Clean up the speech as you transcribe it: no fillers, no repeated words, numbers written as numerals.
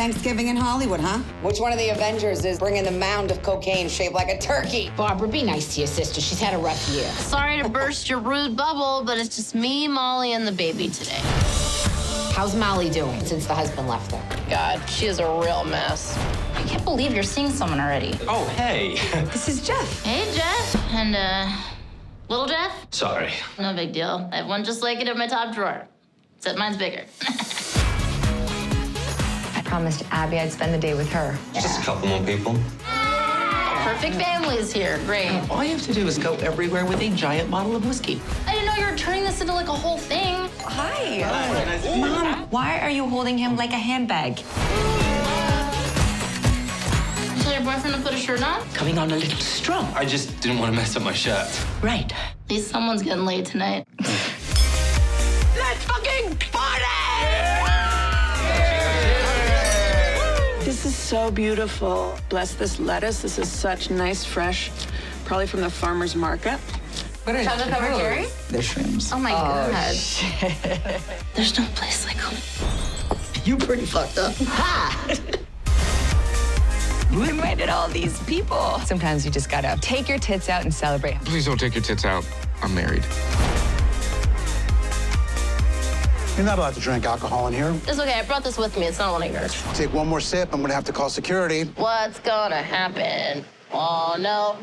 Thanksgiving in Hollywood, huh? Which one of the Avengers is bringing the mound of cocaine shaped like a turkey? Barbara, be nice to your sister. She's had a rough year. Sorry to burst your rude bubble, but it's just me, Molly, and the baby today. How's Molly doing since the husband left her? God, she is a real mess. I can't believe you're seeing someone already. Oh, hey. This is Jeff. Hey, Jeff. And, little Jeff? Sorry. No big deal. I have one just like it in my top drawer. Except mine's bigger. I promised Abby I'd spend the day with her. Just a couple more people. Perfect family is here. Great. All you have to do is go everywhere with a giant bottle of whiskey. I didn't know you were turning this into like a whole thing. Hi. Mom, why are you holding him like a handbag? You tell your boyfriend to put a shirt on? Coming on a little strong. I just didn't want to mess up my shirt. Right. At least someone's getting laid tonight. Let's fucking party! This is so beautiful. Bless this lettuce. This is such nice, fresh, probably from the farmer's market. Chocolate covered cherry? They're shrimps. Oh my God. There's no place like home. You pretty fucked up. We invited all these people. Sometimes you just gotta take your tits out and celebrate. Please don't take your tits out. I'm married. You're not allowed to drink alcohol in here. It's okay. I brought this with me. It's not one of yours. Take one more sip, I'm gonna have to call security. What's gonna happen? Oh, no.